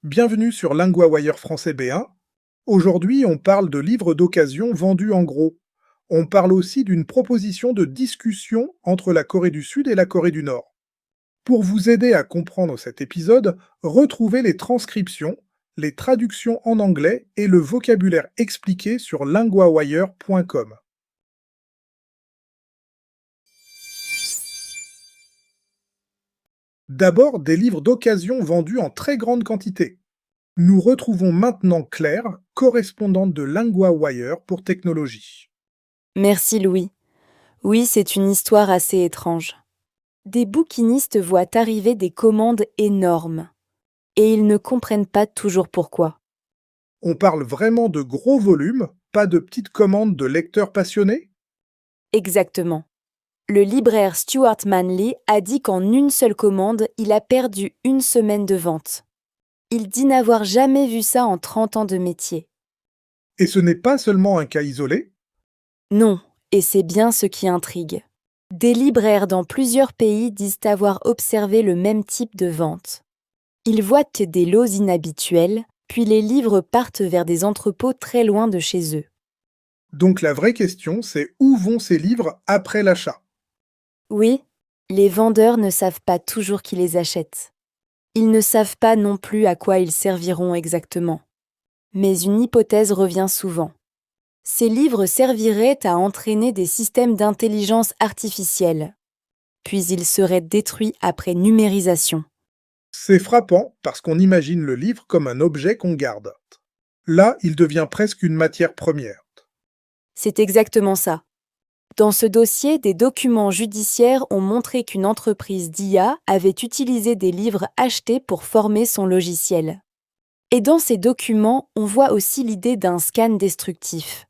Bienvenue sur LinguaWire français B1. Aujourd'hui, on parle de livres d'occasion vendus en gros. On parle aussi d'une proposition de discussion entre la Corée du Sud et la Corée du Nord. Pour vous aider à comprendre cet épisode, retrouvez les transcriptions, les traductions en anglais et le vocabulaire expliqué sur linguawire.com. D'abord, des livres d'occasion vendus en très grande quantité. Nous retrouvons maintenant Claire, correspondante de LinguaWire pour technologie. Merci Louis. Oui, c'est une histoire assez étrange. Des bouquinistes voient arriver des commandes énormes. Et ils ne comprennent pas toujours pourquoi. On parle vraiment de gros volumes, pas de petites commandes de lecteurs passionnés? Exactement. Le libraire Stuart Manley a dit qu'en une seule commande, il a perdu 1 semaine de vente. Il dit n'avoir jamais vu ça en 30 ans de métier. Et ce n'est pas seulement un cas isolé? Non, et c'est bien ce qui intrigue. Des libraires dans plusieurs pays disent avoir observé le même type de vente. Ils voient des lots inhabituels, puis les livres partent vers des entrepôts très loin de chez eux. Donc la vraie question, c'est où vont ces livres après l'achat? Oui, les vendeurs ne savent pas toujours qui les achète. Ils ne savent pas non plus à quoi ils serviront exactement. Mais une hypothèse revient souvent. Ces livres serviraient à entraîner des systèmes d'intelligence artificielle. Puis ils seraient détruits après numérisation. C'est frappant parce qu'on imagine le livre comme un objet qu'on garde. Là, il devient presque une matière première. C'est exactement ça. Dans ce dossier, des documents judiciaires ont montré qu'une entreprise d'IA avait utilisé des livres achetés pour former son logiciel. Et dans ces documents, on voit aussi l'idée d'un scan destructif.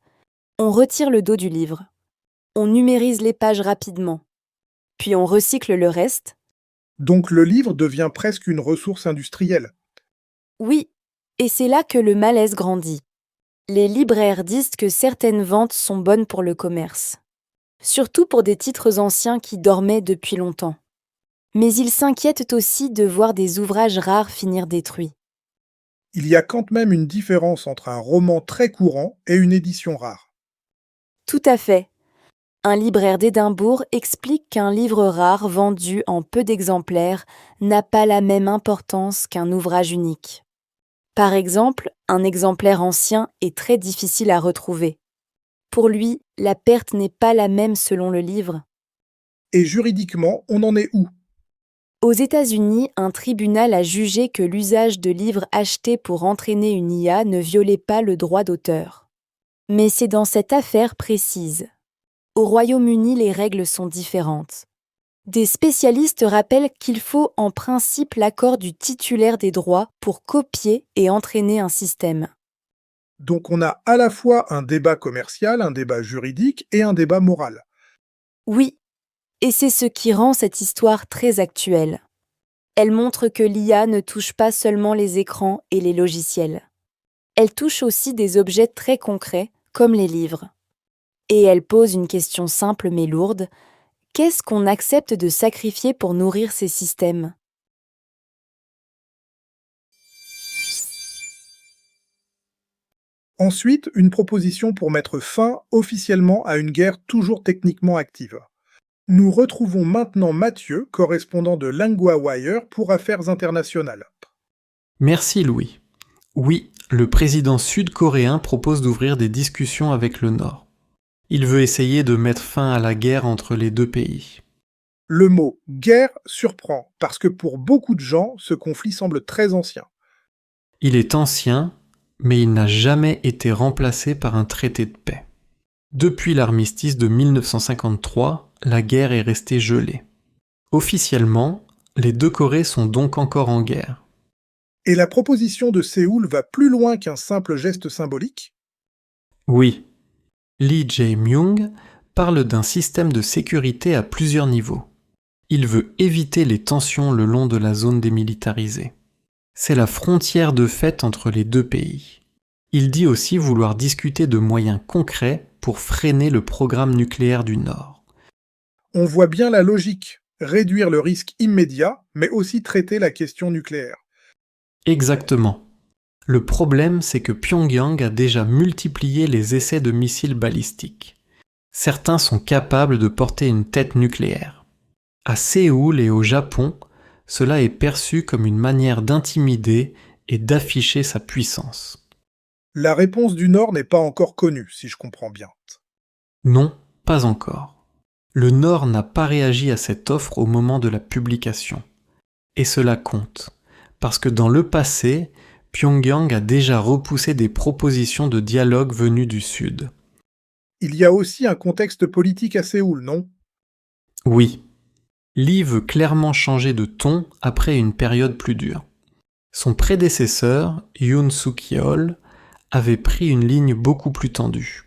On retire le dos du livre. On numérise les pages rapidement. Puis on recycle le reste. Donc le livre devient presque une ressource industrielle. Oui, et c'est là que le malaise grandit. Les libraires disent que certaines ventes sont bonnes pour le commerce. Surtout pour des titres anciens qui dormaient depuis longtemps. Mais ils s'inquiètent aussi de voir des ouvrages rares finir détruits. Il y a quand même une différence entre un roman très courant et une édition rare. Tout à fait. Un libraire d'Édimbourg explique qu'un livre rare vendu en peu d'exemplaires n'a pas la même importance qu'un ouvrage unique. Par exemple, un exemplaire ancien est très difficile à retrouver. Pour lui, la perte n'est pas la même selon le livre. Et juridiquement, on en est où? Aux États-Unis, un tribunal a jugé que l'usage de livres achetés pour entraîner une IA ne violait pas le droit d'auteur. Mais c'est dans cette affaire précise. Au Royaume-Uni, les règles sont différentes. Des spécialistes rappellent qu'il faut en principe l'accord du titulaire des droits pour copier et entraîner un système. Donc on a à la fois un débat commercial, un débat juridique et un débat moral. Oui, et c'est ce qui rend cette histoire très actuelle. Elle montre que l'IA ne touche pas seulement les écrans et les logiciels. Elle touche aussi des objets très concrets, comme les livres. Et elle pose une question simple mais lourde. Qu'est-ce qu'on accepte de sacrifier pour nourrir ces systèmes ? Ensuite, une proposition pour mettre fin officiellement à une guerre toujours techniquement active. Nous retrouvons maintenant Mathieu, correspondant de LinguaWire pour Affaires internationales. Merci Louis. Oui, le président sud-coréen propose d'ouvrir des discussions avec le Nord. Il veut essayer de mettre fin à la guerre entre les deux pays. Le mot « guerre » surprend, parce que pour beaucoup de gens, ce conflit semble très ancien. Il est ancien, mais il n'a jamais été remplacé par un traité de paix. Depuis l'armistice de 1953, la guerre est restée gelée. Officiellement, les deux Corées sont donc encore en guerre. Et la proposition de Séoul va plus loin qu'un simple geste symbolique? Oui, Lee Jae-myung parle d'un système de sécurité à plusieurs niveaux. Il veut éviter les tensions le long de la zone démilitarisée. C'est la frontière de fait entre les deux pays. Il dit aussi vouloir discuter de moyens concrets pour freiner le programme nucléaire du Nord. On voit bien la logique. Réduire le risque immédiat, mais aussi traiter la question nucléaire. Exactement. Le problème, c'est que Pyongyang a déjà multiplié les essais de missiles balistiques. Certains sont capables de porter une tête nucléaire. À Séoul et au Japon, cela est perçu comme une manière d'intimider et d'afficher sa puissance. La réponse du Nord n'est pas encore connue, si je comprends bien. Non, pas encore. Le Nord n'a pas réagi à cette offre au moment de la publication. Et cela compte, parce que dans le passé, Pyongyang a déjà repoussé des propositions de dialogue venues du Sud. Il y a aussi un contexte politique à Séoul, non? Oui, Lee veut clairement changer de ton après une période plus dure. Son prédécesseur, Yoon Suk-yeol, avait pris une ligne beaucoup plus tendue.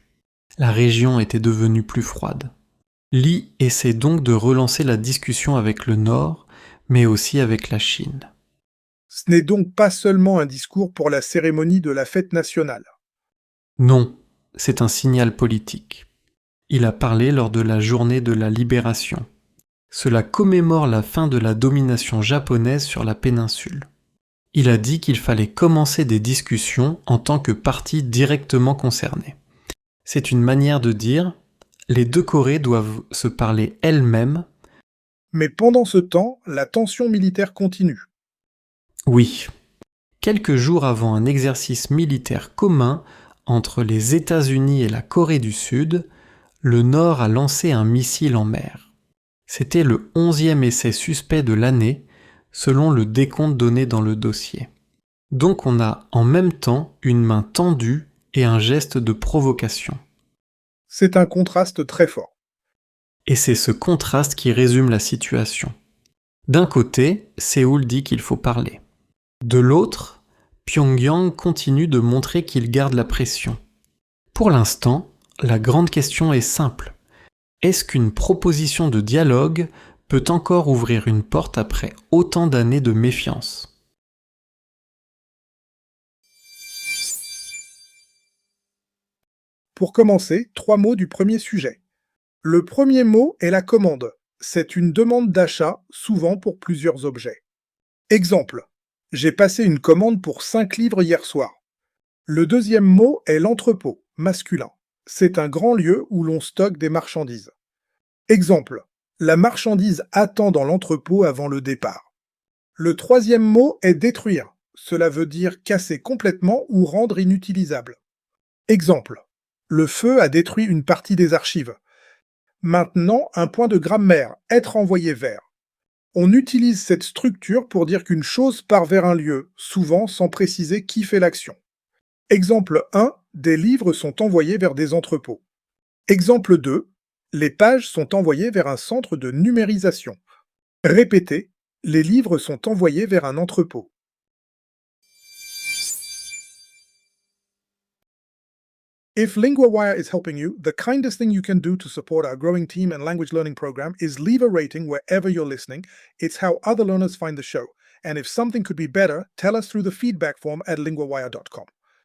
La région était devenue plus froide. Lee essaie donc de relancer la discussion avec le Nord, mais aussi avec la Chine. Ce n'est donc pas seulement un discours pour la cérémonie de la fête nationale. Non, c'est un signal politique. Il a parlé lors de la journée de la libération. Cela commémore la fin de la domination japonaise sur la péninsule. Il a dit qu'il fallait commencer des discussions en tant que partie directement concernée. C'est une manière de dire « les deux Corées doivent se parler elles-mêmes ». Mais pendant ce temps, la tension militaire continue. Oui. Quelques jours avant un exercice militaire commun entre les États-Unis et la Corée du Sud, le Nord a lancé un missile en mer. C'était le 11e essai suspect de l'année, selon le décompte donné dans le dossier. Donc on a en même temps une main tendue et un geste de provocation. C'est un contraste très fort. Et c'est ce contraste qui résume la situation. D'un côté, Séoul dit qu'il faut parler. De l'autre, Pyongyang continue de montrer qu'il garde la pression. Pour l'instant, la grande question est simple. Est-ce qu'une proposition de dialogue peut encore ouvrir une porte après autant d'années de méfiance ? Pour commencer, 3 mots du premier sujet. Le premier mot est la commande. C'est une demande d'achat, souvent pour plusieurs objets. Exemple. J'ai passé une commande pour 5 livres hier soir. Le deuxième mot est l'entrepôt, masculin. C'est un grand lieu où l'on stocke des marchandises. Exemple. La marchandise attend dans l'entrepôt avant le départ. Le troisième mot est détruire. Cela veut dire casser complètement ou rendre inutilisable. Exemple. Le feu a détruit une partie des archives. Maintenant, un point de grammaire, être envoyé vers. On utilise cette structure pour dire qu'une chose part vers un lieu, souvent sans préciser qui fait l'action. Exemple 1, des livres sont envoyés vers des entrepôts. Exemple 2, les pages sont envoyées vers un centre de numérisation. Répétez, les livres sont envoyés vers un entrepôt. If LinguaWire is helping you, the kindest thing you can do to support our growing team and language learning program is leave a rating wherever you're listening. It's how other learners find the show. And if something could be better, tell us through the feedback form at linguawire.com.